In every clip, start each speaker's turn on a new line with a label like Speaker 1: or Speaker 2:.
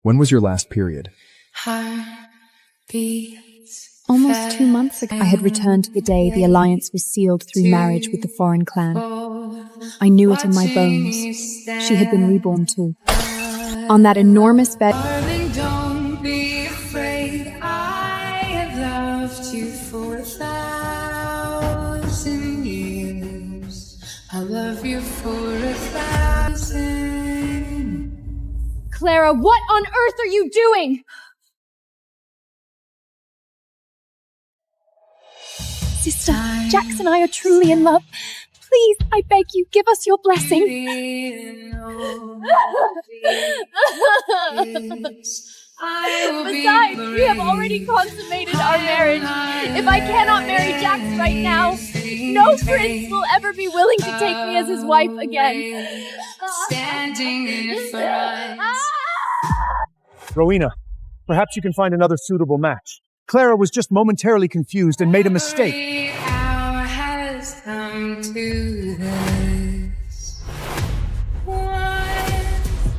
Speaker 1: When was your last period?
Speaker 2: Almost 2 months ago, I had returned to the day the alliance was sealed through marriage with the foreign clan. I knew it in my bones. She had been reborn too. On that enormous bed.
Speaker 3: Darling, don't be afraid. I have loved you for 1,000 years. I love you for 1,000.
Speaker 2: Clara, what on earth are you doing? Sister, Jax and I are truly in love. Please, I beg you, give us your blessing. Besides, we have already consummated our marriage. If I cannot marry Jax right now, no prince will ever be willing to take me as his wife again.
Speaker 3: Standing in front.
Speaker 4: Rowena, perhaps you can find another suitable match. Clara was just momentarily confused and made a mistake.
Speaker 3: The hour has come to this.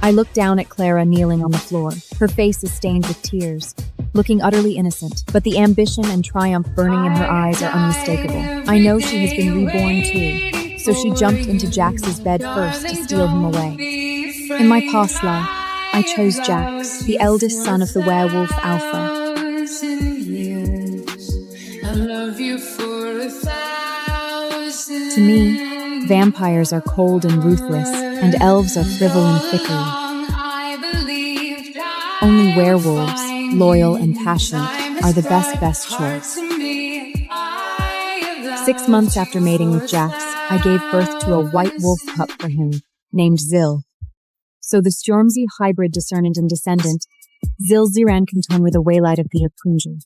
Speaker 2: I look down at Clara kneeling on the floor. Her face is stained with tears, looking utterly innocent, but the ambition and triumph burning in her eyes are unmistakable. I know she has been reborn too, so she jumped into Jax's bed first to steal him away. In my past life, I chose Jax, the eldest son of the werewolf Alpha. To me, vampires are cold and ruthless, and elves are frivol and fickle. Only werewolves, loyal and passionate, are the best choice. 6 months after mating with Jax, I gave birth to a white wolf pup for him, named Zil. So the Stormzy hybrid discernant and descendant, Zil Ziran Kanton with a waylight of the Apunja.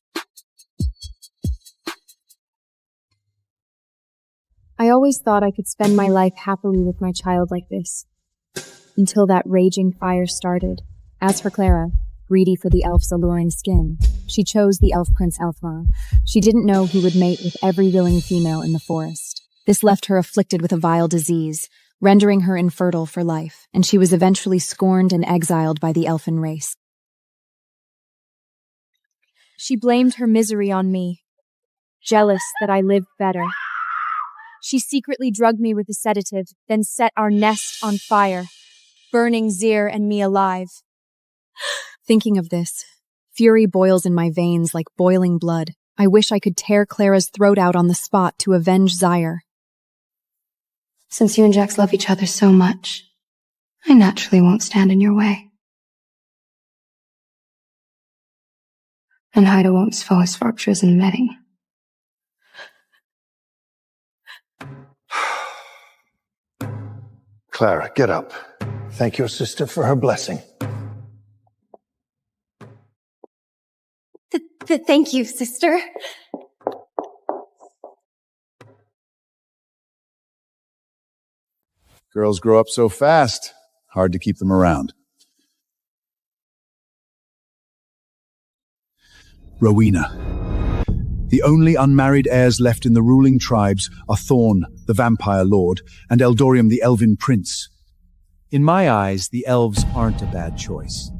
Speaker 2: I always thought I could spend my life happily with my child like this, until that raging fire started. As for Clara, greedy for the elf's alluring skin, she chose the elf prince Elfmar. She didn't know he would mate with every willing female in the forest. This left her afflicted with a vile disease, rendering her infertile for life, and she was eventually scorned and exiled by the elfin race. She blamed her misery on me, jealous that I lived better. She secretly drugged me with a sedative, then set our nest on fire, burning Zir and me alive. Thinking of this, fury boils in my veins like boiling blood. I wish I could tear Clara's throat out on the spot to avenge Zyre.
Speaker 5: Since you and Jax love each other so much, I naturally won't stand in your way. And Haida won't sfås fractures in meeting.
Speaker 6: Clara, get up. Thank your sister for her blessing.
Speaker 2: Thank you, sister.
Speaker 7: Girls grow up so fast, hard to keep them around. Rowena. The only unmarried heirs left in the ruling tribes are Thorn, the vampire lord, and Eldorium, the elven prince. In my eyes, the elves aren't a bad choice.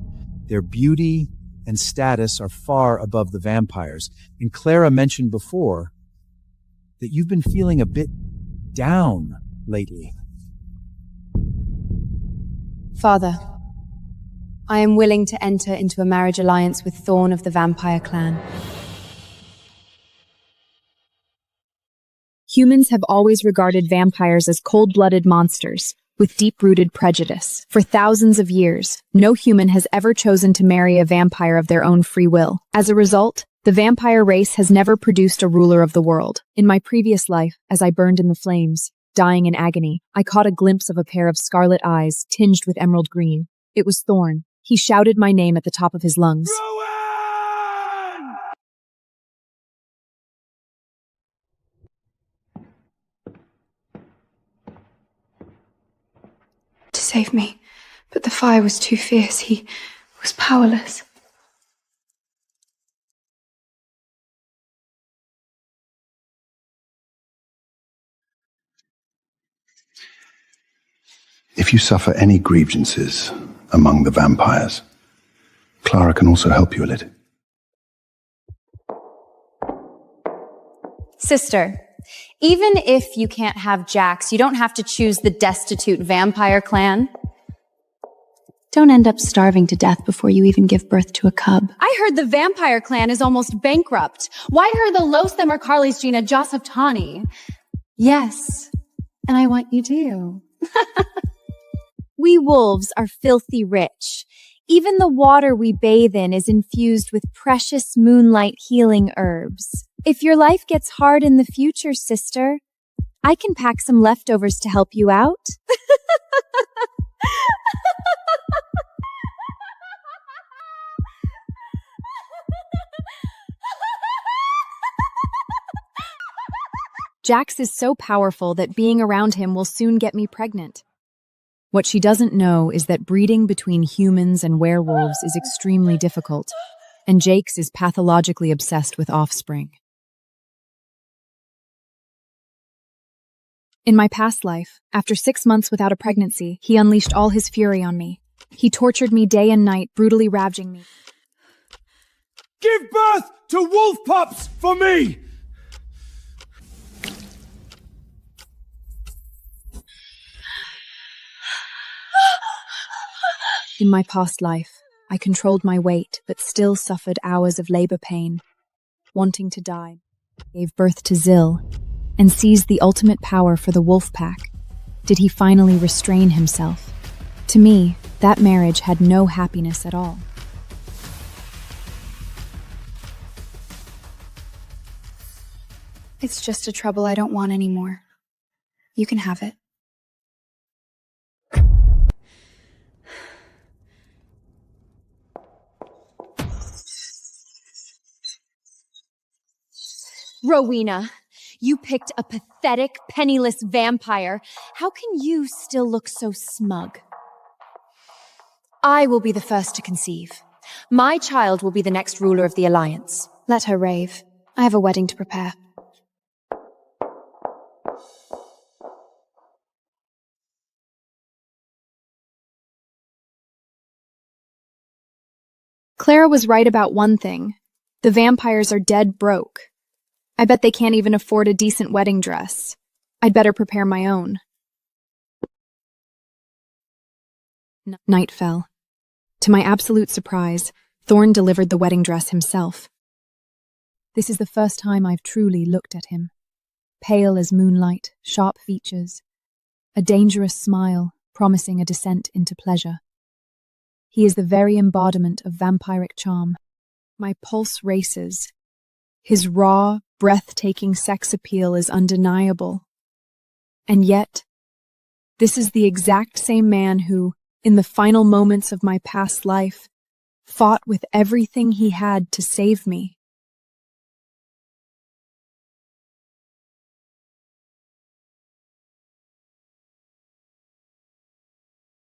Speaker 7: Their beauty and status are far above the vampires, and Clara mentioned before that you've been feeling a bit down lately.
Speaker 2: Father, I am willing to enter into a marriage alliance with Thorn of the vampire clan. Humans have always regarded vampires as cold-blooded monsters, with deep-rooted prejudice. For thousands of years, no human has ever chosen to marry a vampire of their own free will. As a result, the vampire race has never produced a ruler of the world. In my previous life, as I burned in the flames, dying in agony, I caught a glimpse of a pair of scarlet eyes tinged with emerald green. It was Thorn. He shouted my name at the top of his lungs.
Speaker 5: To save me, but the fire was too fierce. He was powerless.
Speaker 6: If you suffer any grievances among the vampires,
Speaker 7: Clara can also help you a little.
Speaker 1: Sister, even if you can't have Jax, you don't have to choose the destitute vampire clan.
Speaker 5: Don't end up starving to death before you even give birth to a cub.
Speaker 1: I heard the vampire clan is almost bankrupt. Why heard the Los Demercarles Gina Joseph Tani? Yes, and I want you to.
Speaker 2: We wolves are filthy rich. Even the water we bathe in is infused with precious moonlight healing herbs. If your life gets hard in the future, sister, I can pack some leftovers to help you out. Jax is so powerful that being around him will soon get me pregnant. What she doesn't know is that breeding between humans and werewolves is extremely difficult, and Jax is pathologically obsessed with offspring. In my past life, after 6 months without a pregnancy, he unleashed all his fury on me. He tortured me day and night, brutally ravaging me.
Speaker 4: Give birth to wolf pups for me!
Speaker 2: In my past life, I controlled my weight, but still suffered hours of labor pain. Wanting to die, gave birth to Zil, and seized the ultimate power for the wolf pack. Did he finally restrain himself? To me, that marriage had no happiness at all.
Speaker 5: It's just a trouble I don't want anymore. You can have it.
Speaker 2: Rowena, you picked a pathetic, penniless vampire. How can you still look so smug?
Speaker 1: I will be the first to conceive. My child will be the next ruler of the Alliance.
Speaker 5: Let her rave. I have a wedding to prepare.
Speaker 2: Clara was right about one thing. The vampires are dead broke. I bet they can't even afford a decent wedding dress. I'd better prepare my own. Night fell. To my absolute surprise, Thorn delivered the wedding dress himself. This is the first time I've truly looked at him. Pale as moonlight, sharp features, a dangerous smile promising a descent into pleasure. He is the very embodiment of vampiric charm. My pulse races. His raw, breathtaking sex appeal is undeniable. And yet, this is the exact same man who, in the final moments of my past life, fought with everything he had to save me.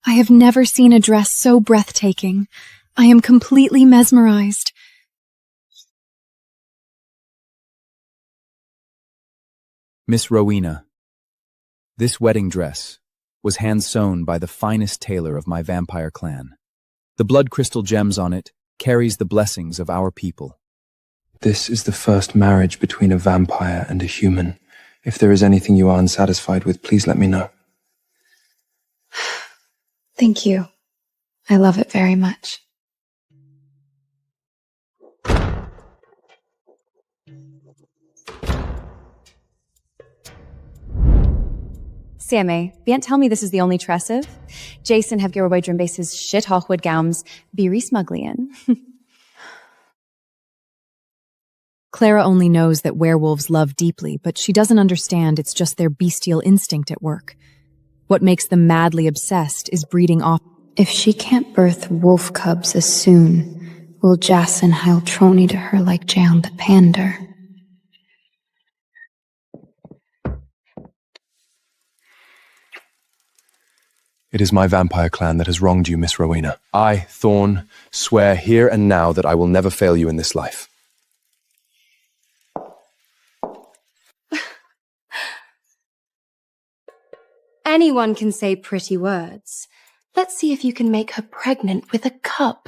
Speaker 2: I have never seen a dress so breathtaking. I am completely mesmerized.
Speaker 8: Miss Rowena, this wedding dress was hand-sewn by the finest tailor of my vampire clan. The blood crystal gems on it carries the blessings of our people.
Speaker 9: This is the first marriage between a vampire and a human. If there is anything you are unsatisfied with, please let me know.
Speaker 5: Thank you. I love it very much.
Speaker 1: Siame, Bient tell me this is the only tressive. Jason have Giraboy Drimbase's shit Hawkwood gowns, Beery Smuglian.
Speaker 2: Clara only knows that werewolves love deeply, but she doesn't understand it's just their bestial instinct at work. What makes them madly obsessed is breeding off.
Speaker 5: If she can't birth wolf cubs as soon, will Jason heil Trony to her like Jan the Pander?
Speaker 9: It is my vampire clan that has wronged you, Miss Rowena. I, Thorn, swear here and now that I will never fail you in this life.
Speaker 1: Anyone can say pretty words. Let's see if you can make her pregnant with a cub.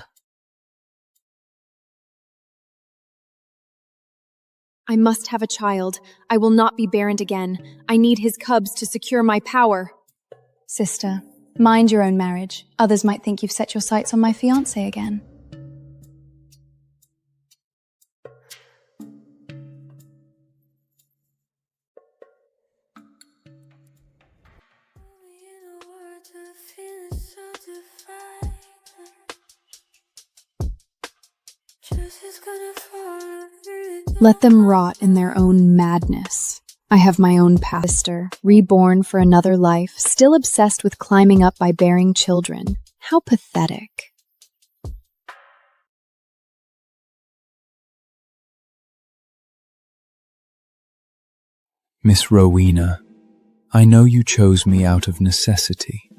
Speaker 2: I must have a child. I will not be barren again. I need his cubs to secure my power.
Speaker 5: Sister, mind your own marriage. Others might think you've set your sights on my fiancé again.
Speaker 2: Let them rot in their own madness. I have my own pastor, reborn for another life, still obsessed with climbing up by bearing children. How pathetic.
Speaker 8: Miss Rowena, I know you chose me out of necessity.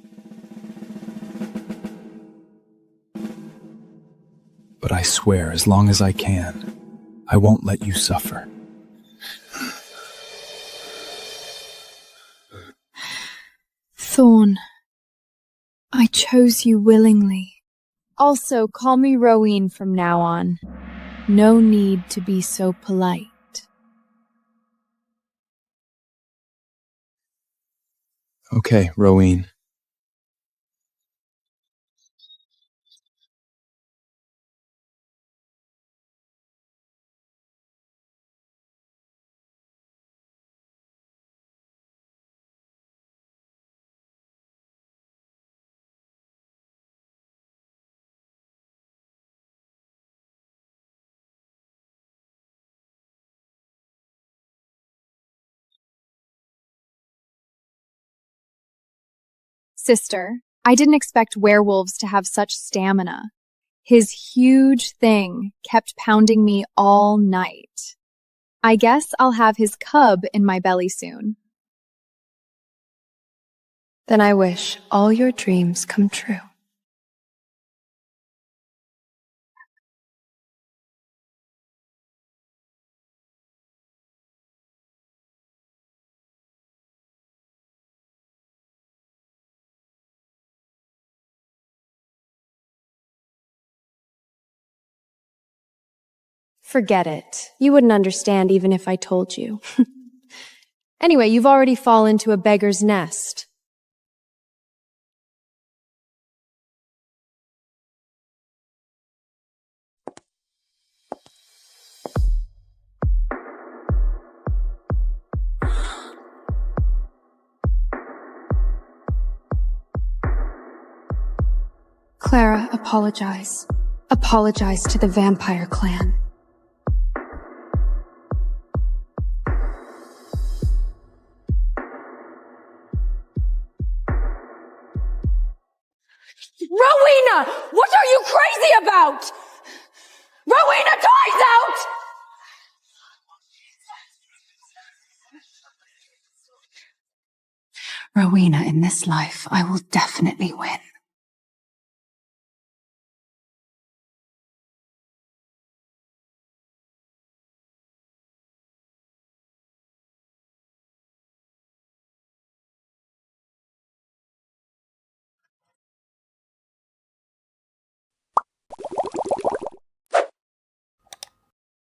Speaker 8: But I swear, as long as I can, I won't let you suffer.
Speaker 2: Thorn, I chose you willingly. Also, call me Rowena from now on. No need to be so polite.
Speaker 9: Okay, Rowena.
Speaker 2: Sister, I didn't expect werewolves to have such stamina. His huge thing kept pounding me all night. I guess I'll have his cub in my belly soon.
Speaker 5: Then I wish all your dreams come true.
Speaker 10: Forget it. You wouldn't understand even if I told you. Anyway, you've already fallen into a beggar's nest.
Speaker 5: Clara, apologize. Apologize to the vampire clan.
Speaker 3: Rowena! What are you crazy about? Rowena, time's out!
Speaker 5: Rowena, in this life, I will definitely win.